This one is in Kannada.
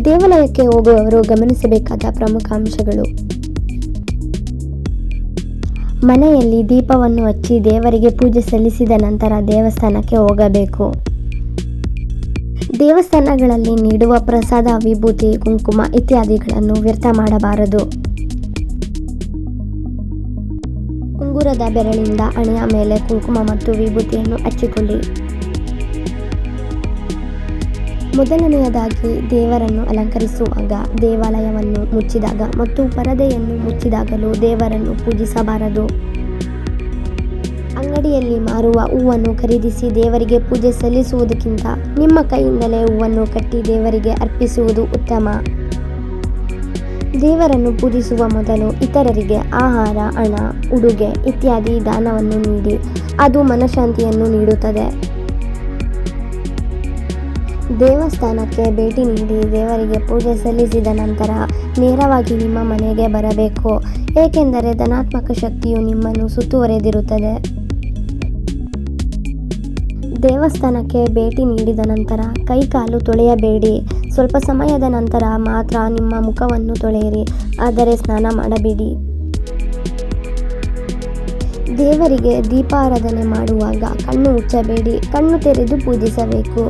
ದೇವಾಲಯಕ್ಕೆ ಹೋಗುವವರು ಗಮನಿಸಬೇಕಾದ ಪ್ರಮುಖ ಅಂಶಗಳು. ಮನೆಯಲ್ಲಿ ದೀಪವನ್ನು ಹಚ್ಚಿ ದೇವರಿಗೆ ಪೂಜೆ ಸಲ್ಲಿಸಿದ ನಂತರ ದೇವಸ್ಥಾನಕ್ಕೆ ಹೋಗಬೇಕು. ದೇವಸ್ಥಾನಗಳಲ್ಲಿ ನೀಡುವ ಪ್ರಸಾದ, ವಿಭೂತಿ, ಕುಂಕುಮ ಇತ್ಯಾದಿಗಳನ್ನು ವ್ಯರ್ಥ ಮಾಡಬಾರದು. ಉಂಗುರದ ಬೆರಳಿಂದ ಹಣೆಯ ಮೇಲೆ ಕುಂಕುಮ ಮತ್ತು ವಿಭೂತಿಯನ್ನು ಹಚ್ಚಿಕೊಳ್ಳಿ. ಮೊದಲನೆಯದಾಗಿ, ದೇವರನ್ನು ಅಲಂಕರಿಸುವಾಗ, ದೇವಾಲಯವನ್ನು ಮುಚ್ಚಿದಾಗ ಮತ್ತು ಪರದೆಯನ್ನು ಮುಚ್ಚಿದಾಗಲೂ ದೇವರನ್ನು ಪೂಜಿಸಬಾರದು. ಅಂಗಡಿಯಲ್ಲಿ ಮಾರುವ ಹೂವನ್ನು ಖರೀದಿಸಿ ದೇವರಿಗೆ ಪೂಜೆ ಸಲ್ಲಿಸುವುದಕ್ಕಿಂತ ನಿಮ್ಮ ಕೈಯಿಂದಲೇ ಹೂವನ್ನು ಕಟ್ಟಿ ದೇವರಿಗೆ ಅರ್ಪಿಸುವುದು ಉತ್ತಮ. ದೇವರನ್ನು ಪೂಜಿಸುವ ಮೊದಲು ಇತರರಿಗೆ ಆಹಾರ, ಹಣ, ಉಡುಗೆ ಇತ್ಯಾದಿ ದಾನವನ್ನು ನೀಡಿ. ಅದು ಮನಃಶಾಂತಿಯನ್ನು ನೀಡುತ್ತದೆ. ದೇವಸ್ಥಾನಕ್ಕೆ ಭೇಟಿ ನೀಡಿ ದೇವರಿಗೆ ಪೂಜೆ ಸಲ್ಲಿಸಿದ ನಂತರ ನೇರವಾಗಿ ನಿಮ್ಮ ಮನೆಗೆ ಬರಬೇಕು, ಏಕೆಂದರೆ ಧನಾತ್ಮಕ ಶಕ್ತಿಯು ನಿಮ್ಮನ್ನು ಸುತ್ತುವರೆದಿರುತ್ತದೆ. ದೇವಸ್ಥಾನಕ್ಕೆ ಭೇಟಿ ನೀಡಿದ ನಂತರ ಕೈಕಾಲು ತೊಳೆಯಬೇಡಿ. ಸ್ವಲ್ಪ ಸಮಯದ ನಂತರ ಮಾತ್ರ ನಿಮ್ಮ ಮುಖವನ್ನು ತೊಳೆಯಿರಿ, ಆದರೆ ಸ್ನಾನ ಮಾಡಬೇಡಿ. ದೇವರಿಗೆ ದೀಪಾರಾಧನೆ ಮಾಡುವಾಗ ಕಣ್ಣು ಮುಚ್ಚಬೇಡಿ, ಕಣ್ಣು ತೆರೆದು ಪೂಜಿಸಬೇಕು.